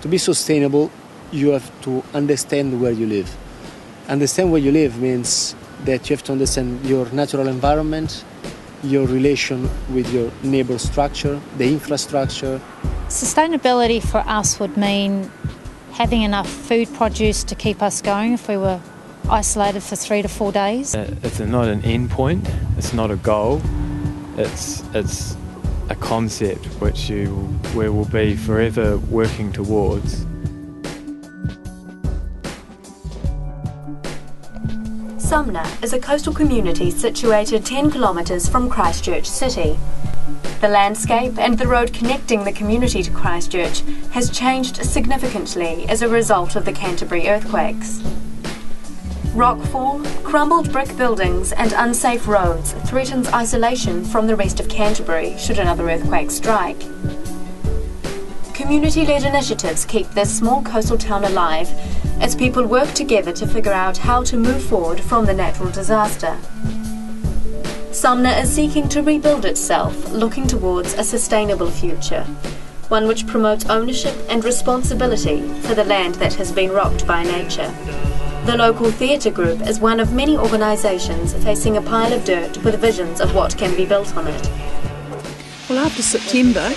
To be sustainable, you have to understand where you live. Understand where you live means that you have to understand your natural environment, your relation with your neighbor structure, the infrastructure. Sustainability for us would mean having enough food produce to keep us going if we were isolated for 3 to 4 days. It's not an end point, it's not a goal, it's a concept which we will be forever working towards. Sumner is a coastal community situated 10 kilometres from Christchurch city. The landscape and the road connecting the community to Christchurch has changed significantly as a result of the Canterbury earthquakes. Rockfall, crumbled brick buildings and unsafe roads threatens isolation from the rest of Canterbury should another earthquake strike. Community-led initiatives keep this small coastal town alive as people work together to figure out how to move forward from the natural disaster. Sumner is seeking to rebuild itself, looking towards a sustainable future, one which promotes ownership and responsibility for the land that has been rocked by nature. The local theatre group is one of many organisations facing a pile of dirt with visions of what can be built on it. Well, after September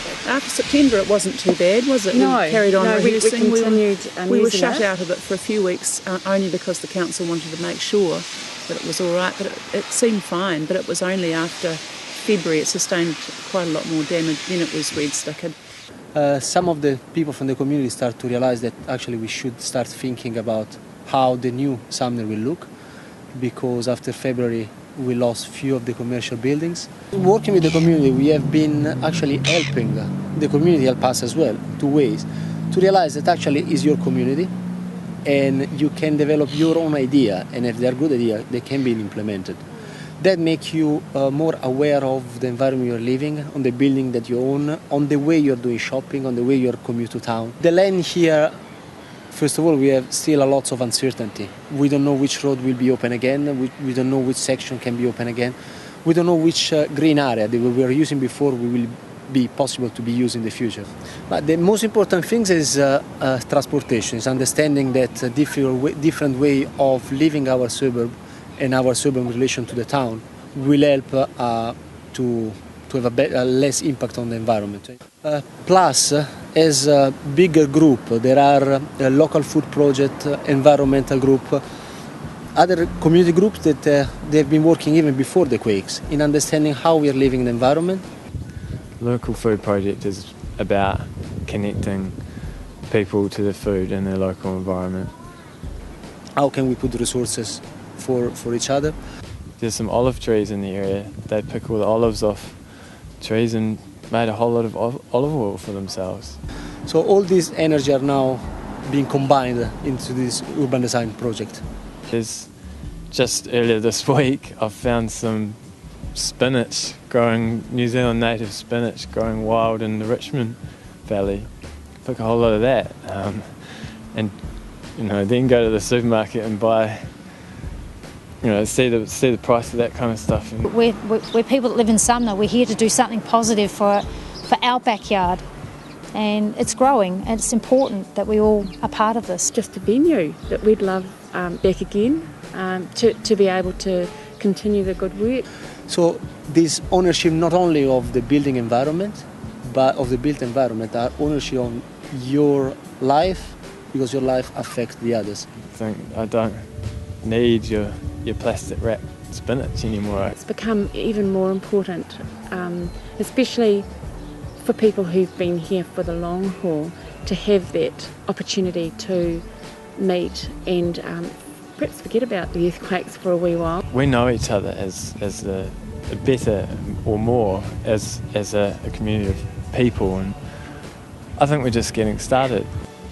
it wasn't too bad, was it? No, we carried on rehearsing. We continued we were shut out of it for a few weeks only because the council wanted to make sure that it was all right, but it seemed fine. But it was only after February it sustained quite a lot more damage, then it was red-stickered. Some of the people from the community start to realise that actually we should start thinking about how the new Sumner will look, because after February we lost few of the commercial buildings. Working with the community, we have been actually helping the community help us as well, 2 ways. To realise that actually is your community and you can develop your own idea, and if they're good ideas, they can be implemented. That makes you more aware of the environment you're living, on the building that you own, on the way you're doing shopping, on the way you're commute to town. The land here, first of all, we have still a lot of uncertainty. We don't know which road will be open again. We don't know which section can be open again. We don't know which green area that we were using before will be possible to be used in the future. But the most important thing is transportation, is understanding that different way of living our suburb and our suburban relation to the town will help to have a less impact on the environment. Plus, as a bigger group, there are a local food project, environmental group, other community groups that they've been working even before the quakes in understanding how we are living in the environment. Local food project is about connecting people to the food in their local environment. How can we put resources for each other? There's some olive trees in the area. They pick all the olives off trees and made a whole lot of olive oil for themselves. So all these energy are now being combined into this urban design project. Just earlier this week I found some spinach growing, New Zealand native spinach growing wild in the Richmond Valley. Took a whole lot of that and then go to the supermarket and buy, see the price of that kind of stuff. We're people that live in Sumner. We're here to do something positive for our backyard, and it's growing, and it's important that we all are part of this. Just a venue that we'd love back again, to be able to continue the good work. So this ownership not only of the building environment, but of the built environment, are ownership on your life, because your life affects the others. I don't need your plastic wrapped spinach anymore. It's become even more important, especially for people who've been here for the long haul, to have that opportunity to meet and perhaps forget about the earthquakes for a wee while. We know each other as a better or more as a community of people, and I think we're just getting started.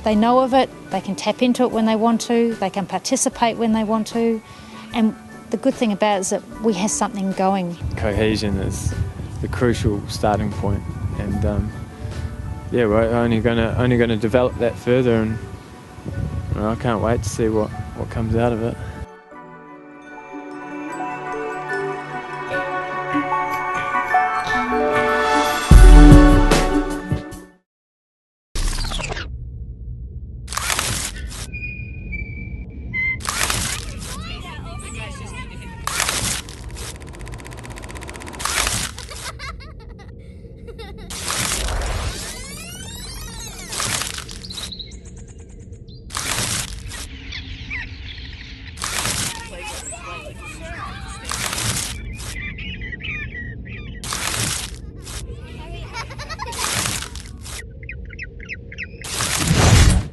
They know of it, they can tap into it when they want to, they can participate when they want to, and the good thing about it is that we have something going. Cohesion is the crucial starting point, and we're only going to develop that further, and I can't wait to see what comes out of it.